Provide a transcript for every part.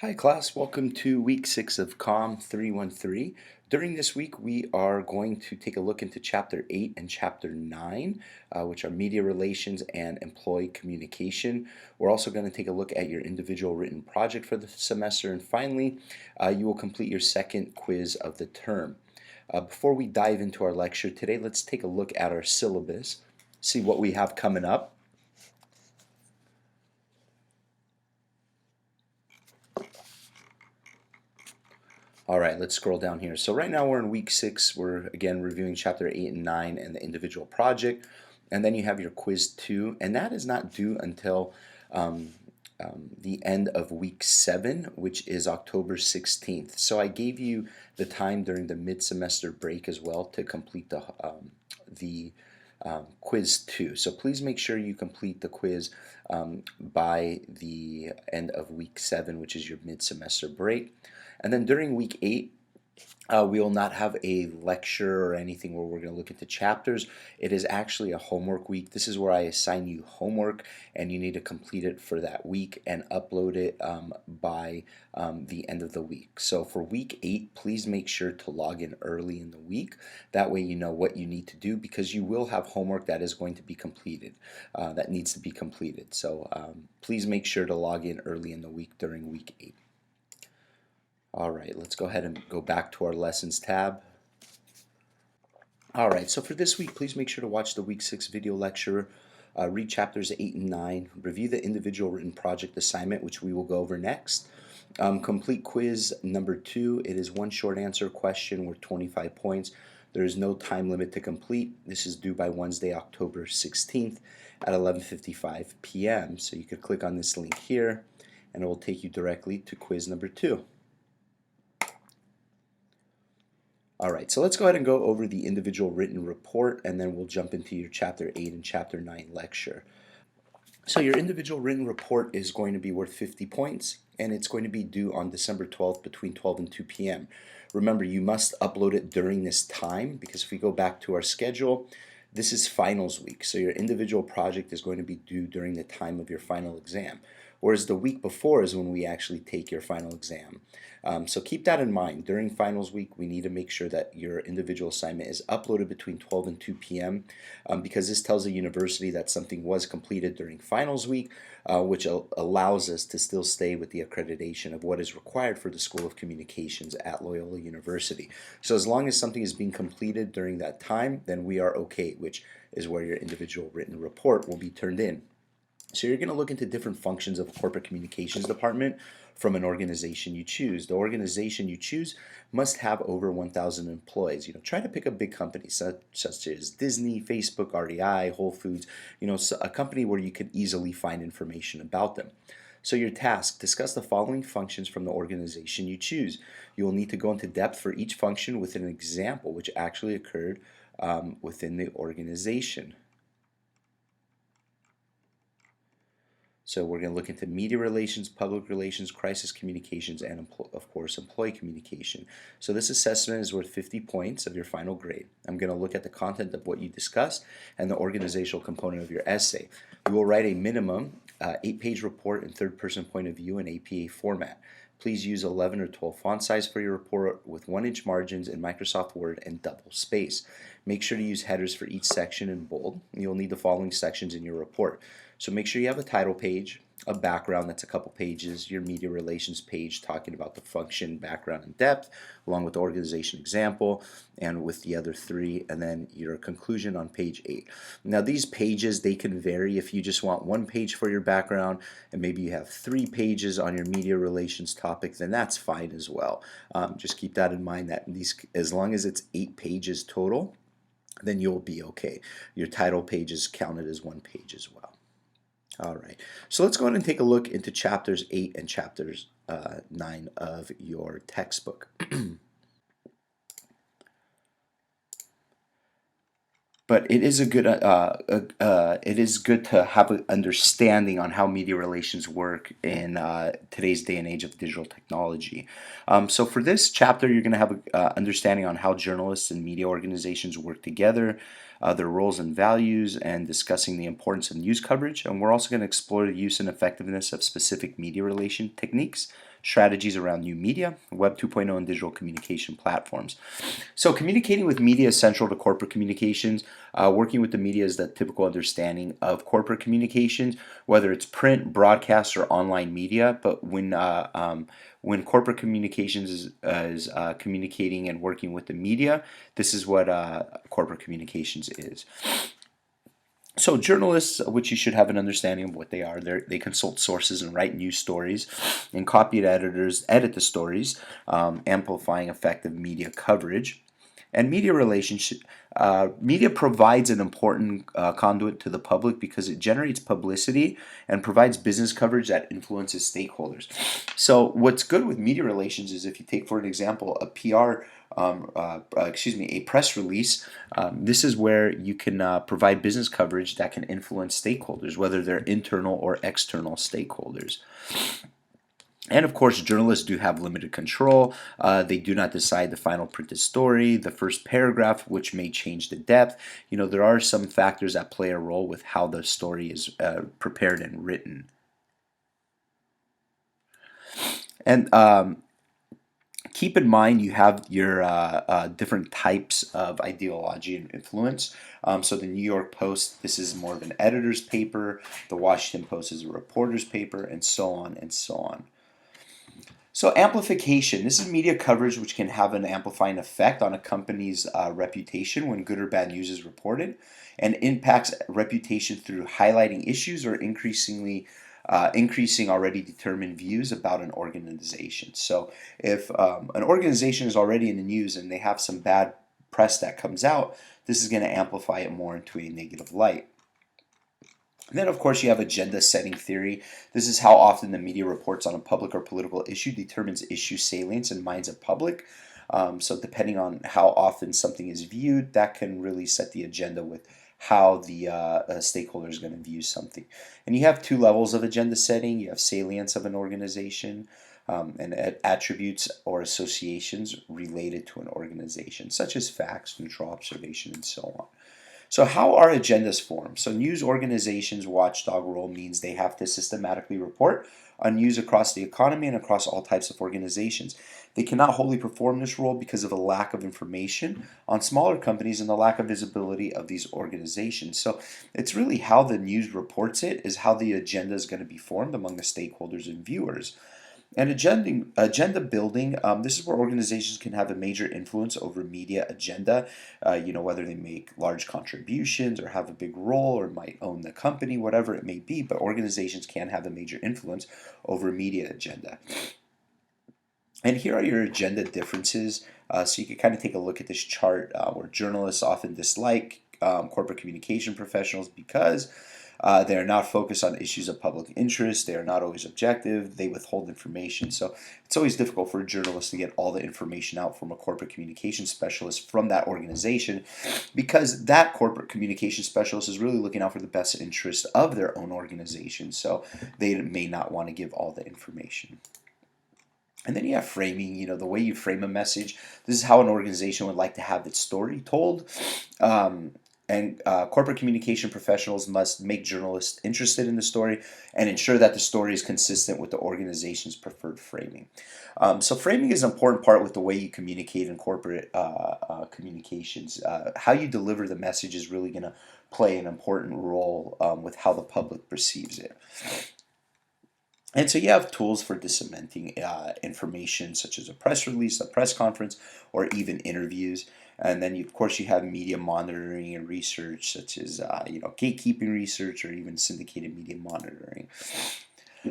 Hi class, welcome to week 6 of COMM 313. During this week we are going to take a look into chapter 8 and chapter 9, which are media relations and employee communication. We're also going to take a look at your individual written project for the semester, and finally you will complete your second quiz of the term. Before we dive into our lecture today, let's take a look at our syllabus, see what we have coming up. All right, let's scroll down here. So right now we're in week 6. We're again reviewing chapter 8 and 9 and the individual project. And then you have your quiz 2, and that is not due until the end of week 7, which is October 16th. So I gave you the time during the mid-semester break as well to complete the quiz 2. So please make sure you complete the quiz by the end of week 7, which is your mid-semester break. And then during week 8, we will not have a lecture or anything where we're going to look into chapters. It is actually a homework week. This is where I assign you homework, and you need to complete it for that week and upload it by the end of the week. So for week 8, please make sure to log in early in the week. That way you know what you need to do, because you will have homework that is going to be completed, that needs to be completed. So please make sure to log in early in the week during week 8. All right, let's go ahead and go back to our lessons tab. All right, so for this week, please make sure to watch the week 6 video lecture, read chapters 8 and 9, review the individual written project assignment, which we will go over next. Complete quiz number 2. It is one short answer question worth 25 points. There is no time limit to complete. This is due by Wednesday, October 16th at 11:55 p.m. So you could click on this link here, and it will take you directly to quiz number 2. All right, so let's go ahead and go over the individual written report, and then we'll jump into your chapter 8 and chapter 9 lecture. So your individual written report is going to be worth 50 points, and it's going to be due on December 12th between 12 and 2 p.m. Remember, you must upload it during this time, because if we go back to our schedule, this is finals week. So your individual project is going to be due during the time of your final exam, whereas the week before is when we actually take your final exam. So keep that in mind. During finals week, we need to make sure that your individual assignment is uploaded between 12 and 2 p.m. Because this tells the university that something was completed during finals week, which allows us to still stay with the accreditation of what is required for the School of Communications at Loyola University. So as long as something is being completed during that time, then we are okay, which is where your individual written report will be turned in. So you're going to look into different functions of a corporate communications department from an organization you choose. The organization you choose must have over 1,000 employees. Try to pick a big company such as Disney, Facebook, REI, Whole Foods, a company where you could easily find information about them. So your task, discuss the following functions from the organization you choose. You will need to go into depth for each function with an example which actually occurred within the organization. So we're going to look into media relations, public relations, crisis communications, and of course employee communication. So this assessment is worth 50 points of your final grade. I'm going to look at the content of what you discussed and the organizational component of your essay. We will write a minimum 8-page report in third-person point of view in APA format. Please use 11 or 12 font size for your report with 1-inch margins in Microsoft Word and double space. Make sure to use headers for each section in bold. You'll need the following sections in your report. So make sure you have a title page, a background that's a couple pages, your media relations page talking about the function, background, and depth, along with the organization example, and with the other 3, and then your conclusion on page 8. Now these pages, they can vary. If you just want 1 page for your background, and maybe you have 3 pages on your media relations topic, then that's fine as well. Just keep that in mind, that as long as it's 8 pages total, then you'll be okay. Your title page is counted as 1 page as well. All right, so let's go ahead and take a look into chapters 8 and chapters 9 of your textbook. But it is it is good to have an understanding on how media relations work in today's day and age of digital technology. So for this chapter, you're going to have an understanding on how journalists and media organizations work together. their roles and values, and discussing the importance of news coverage. And we're also going to explore the use and effectiveness of specific media relation techniques, strategies around new media, Web 2.0, and digital communication platforms. So communicating with media is central to corporate communications. Working with the media is the typical understanding of corporate communications, whether it's print, broadcast, or online media. But when corporate communications is communicating and working with the media, this is what corporate communications is. So journalists, which you should have an understanding of what they are, they consult sources and write news stories, and copy editors edit the stories, amplifying effective media coverage. And media relationship, media provides an important conduit to the public because it generates publicity and provides business coverage that influences stakeholders. So what's good with media relations is, if you take for an example a a press release, this is where you can provide business coverage that can influence stakeholders, whether they're internal or external stakeholders. And of course, journalists do have limited control. They do not decide the final printed story, the first paragraph, which may change the depth. There are some factors that play a role with how the story is prepared and written. And keep in mind, you have your different types of ideology and influence. So the New York Post, this is more of an editor's paper. The Washington Post is a reporter's paper, and so on and so on. So amplification, this is media coverage which can have an amplifying effect on a company's reputation when good or bad news is reported, and impacts reputation through highlighting issues or increasing already determined views about an organization. So if an organization is already in the news and they have some bad press that comes out, this is going to amplify it more into a negative light. And then, of course, you have agenda setting theory. This is how often the media reports on a public or political issue determines issue salience in minds of public. So depending on how often something is viewed, that can really set the agenda with how the stakeholder is going to view something. And you have two levels of agenda setting. You have salience of an organization, and attributes or associations related to an organization, such as facts, neutral observation, and so on. So how are agendas formed? So news organizations' watchdog role means they have to systematically report on news across the economy and across all types of organizations. They cannot wholly perform this role because of a lack of information on smaller companies and the lack of visibility of these organizations. So it's really how the news reports it is how the agenda is going to be formed among the stakeholders and viewers. And agenda building, this is where organizations can have a major influence over media agenda, whether they make large contributions or have a big role or might own the company, whatever it may be, but organizations can have a major influence over media agenda. And here are your agenda differences. So you can kind of take a look at this chart where journalists often dislike corporate communication professionals because they are not focused on issues of public interest. They are not always objective. They withhold information. So it's always difficult for a journalist to get all the information out from a corporate communication specialist from that organization, because that corporate communication specialist is really looking out for the best interest of their own organization. So they may not want to give all the information. And then you have framing, the way you frame a message. This is how an organization would like to have its story told. And corporate communication professionals must make journalists interested in the story and ensure that the story is consistent with the organization's preferred framing. So framing is an important part with the way you communicate in corporate communications. How you deliver the message is really going to play an important role with how the public perceives it. And so you have tools for disseminating information, such as a press release, a press conference, or even interviews. And then, of course, you have media monitoring and research, such as gatekeeping research or even syndicated media monitoring.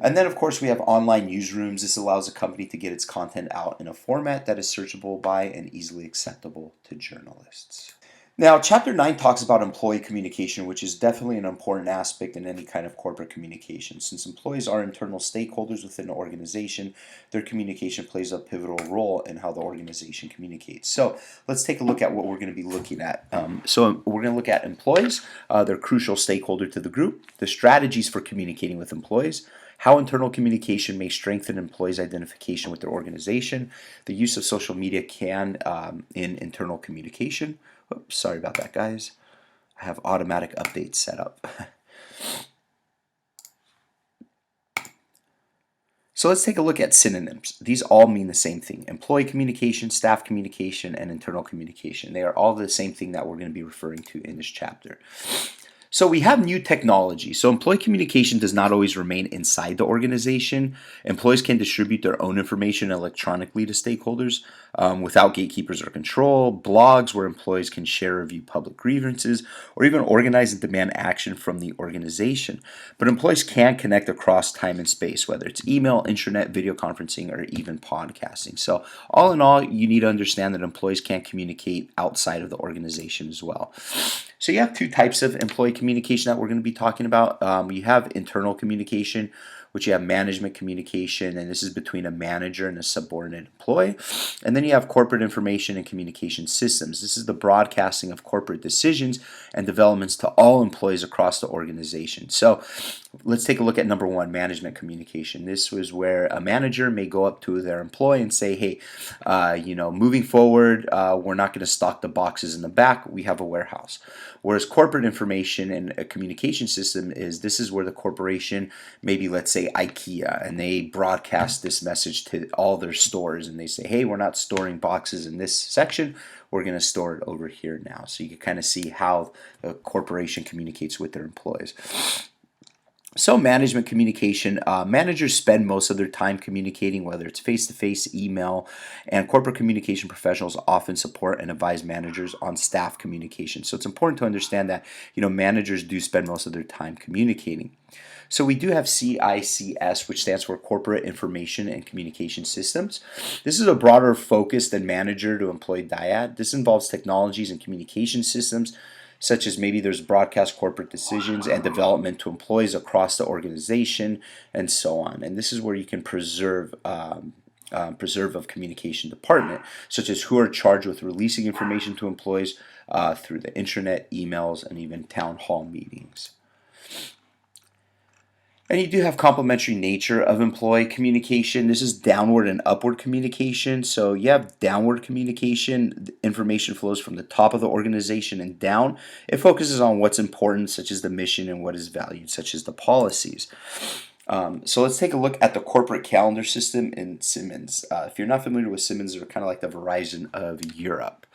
And then, of course, we have online newsrooms. This allows a company to get its content out in a format that is searchable by and easily acceptable to journalists. Now, Chapter 9 talks about employee communication, which is definitely an important aspect in any kind of corporate communication. Since employees are internal stakeholders within an organization, their communication plays a pivotal role in how the organization communicates. So let's take a look at what we're going to be looking at. So we're going to look at employees. They're a crucial stakeholder to the group. The strategies for communicating with employees. How internal communication may strengthen employees' identification with their organization. The use of social media can in internal communication. Oops, sorry about that, guys. have automatic updates set up. So let's take a look at synonyms. These all mean the same thing: employee communication, staff communication, and internal communication. They are all the same thing that we're going to be referring to in this chapter. So we have new technology. So employee communication does not always remain inside the organization. Employees can distribute their own information electronically to stakeholders without gatekeepers or control. Blogs where employees can share, review public grievances, or even organize and demand action from the organization. But employees can connect across time and space, whether it's email, intranet, video conferencing, or even podcasting. So all in all, you need to understand that employees can communicate outside of the organization as well. So you have two types of employee communication that we're going to be talking about. You have internal communication, which you have management communication, and this is between a manager and a subordinate employee. And then you have corporate information and communication systems. This is the broadcasting of corporate decisions and developments to all employees across the organization. So let's take a look at number one, management communication. This was where a manager may go up to their employee and say, hey, moving forward, we're not going to stock the boxes in the back. We have a warehouse. Whereas corporate information and a communication system this is where the corporation, maybe let's say IKEA, and they broadcast this message to all their stores, and they say, hey, we're not storing boxes in this section. We're going to store it over here now. So you can kind of see how the corporation communicates with their employees. So management communication, managers spend most of their time communicating, whether it's face-to-face, email, and corporate communication professionals often support and advise managers on staff communication. So it's important to understand that managers do spend most of their time communicating. So we do have CICS, which stands for Corporate Information and Communication Systems. This is a broader focus than manager to employee dyad. This involves technologies and communication systems such as maybe there's broadcast corporate decisions and development to employees across the organization and so on. And this is where you can preserve of communication department, such as who are charged with releasing information to employees through the intranet, emails, and even town hall meetings. And you do have complementary nature of employee communication. This is downward and upward communication. So you have downward communication. The information flows from the top of the organization and down. It focuses on what's important, such as the mission, and what is valued, such as the policies. So let's take a look at the corporate calendar system in Siemens. If you're not familiar with Siemens, they're kind of like the Verizon of Europe.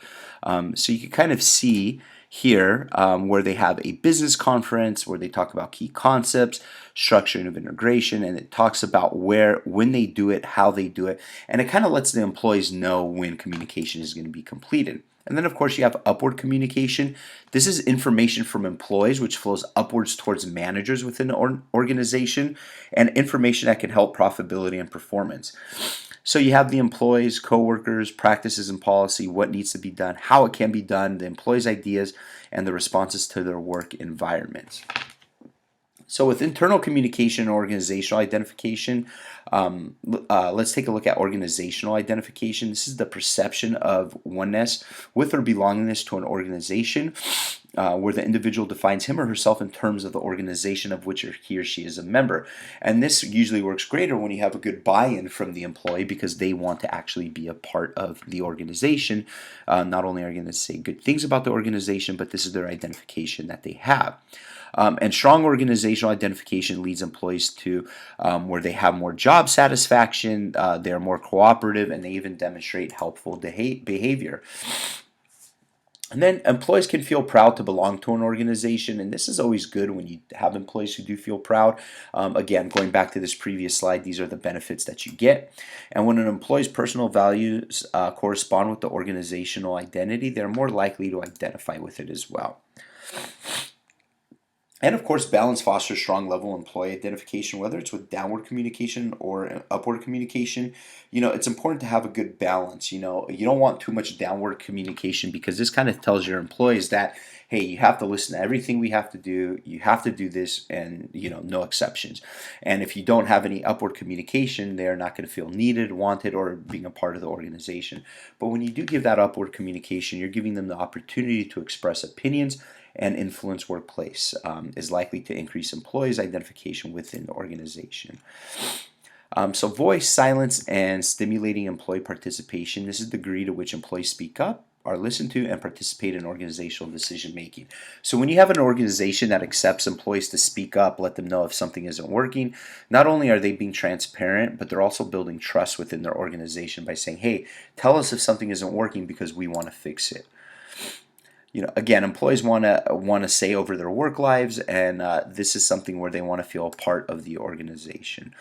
So you can kind of see here where they have a business conference where they talk about key concepts, structure of integration, and it talks about when they do it, how they do it, and it kind of lets the employees know when communication is going to be completed. And then of course you have upward communication. This is information from employees which flows upwards towards managers within the organization, and information that can help profitability and performance. So you have the employees, coworkers, practices and policy, what needs to be done, how it can be done, the employees' ideas, and the responses to their work environments. So with internal communication and organizational identification, let's take a look at organizational identification. This is the perception of oneness with or belongingness to an organization, where the individual defines him or herself in terms of the organization of which he or she is a member. And this usually works greater when you have a good buy-in from the employee because they want to actually be a part of the organization. Not only are you going to say good things about the organization, but this is their identification that they have. And strong organizational identification leads employees to where they have more job satisfaction, they're more cooperative, and they even demonstrate helpful behavior. And then employees can feel proud to belong to an organization, and this is always good when you have employees who do feel proud. Again, going back to this previous slide, these are the benefits that you get. And when an employee's personal values correspond with the organizational identity, they're more likely to identify with it as well. And of course, balance fosters strong level employee identification, whether it's with downward communication or upward communication. It's important to have a good balance. You don't want too much downward communication because this kind of tells your employees that, hey, you have to listen to everything we have to do. You have to do this, and no exceptions. And if you don't have any upward communication, they're not going to feel needed, wanted, or being a part of the organization. But when you do give that upward communication, you're giving them the opportunity to express opinions and influence workplace, is likely to increase employees' identification within the organization. So voice, silence, and stimulating employee participation. This is the degree to which employees speak up are listened to, and participate in organizational decision making. So when you have an organization that accepts employees to speak up, let them know if something isn't working, not only are they being transparent, but they're also building trust within their organization by saying, hey, tell us if something isn't working because we want to fix it. Again, employees want to say over their work lives, and this is something where they want to feel a part of the organization.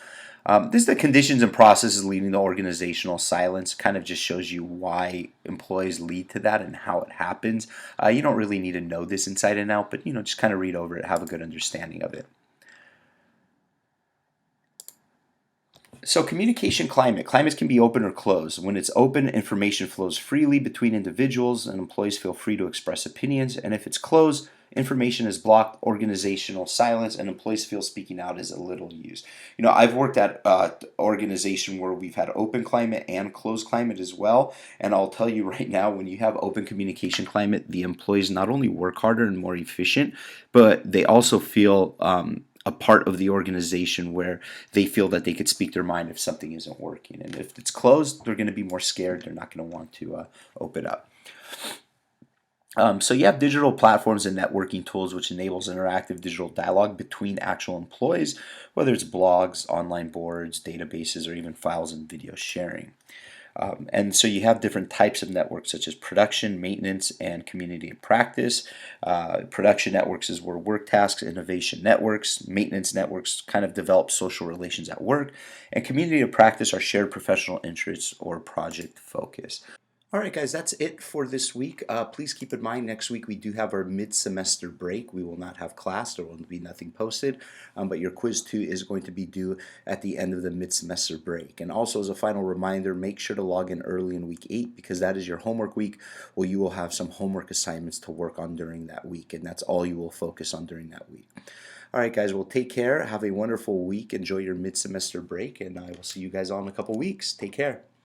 This is the conditions and processes leading to organizational silence. Kind of just shows you why employees lead to that and how it happens. You don't really need to know this inside and out, but just kind of read over it, have a good understanding of it. So communication climate. Climates can be open or closed. When it's open, information flows freely between individuals and employees feel free to express opinions. And if it's closed, information is blocked, organizational silence, and employees feel speaking out is a little used. I've worked at an organization where we've had open climate and closed climate as well. And I'll tell you right now, when you have open communication climate, the employees not only work harder and more efficient, but they also feel a part of the organization where they feel that they could speak their mind if something isn't working. And if it's closed, they're going to be more scared. They're not going to want to open up. So you have digital platforms and networking tools which enables interactive digital dialogue between actual employees, whether it's blogs, online boards, databases, or even files and video sharing. And so you have different types of networks such as production, maintenance, and community of practice. Production networks is where work tasks, innovation networks, maintenance networks kind of develop social relations at work, and community of practice are shared professional interests or project focus. All right, guys, that's it for this week. Please keep in mind next week we do have our mid-semester break. We will not have class. There will be nothing posted, but your quiz 2 is going to be due at the end of the mid-semester break. And also as a final reminder, make sure to log in early in week 8 because that is your homework week where you will have some homework assignments to work on during that week, and that's all you will focus on during that week. All right, guys, well, take care. Have a wonderful week. Enjoy your mid-semester break, and I will see you guys all in a couple weeks. Take care.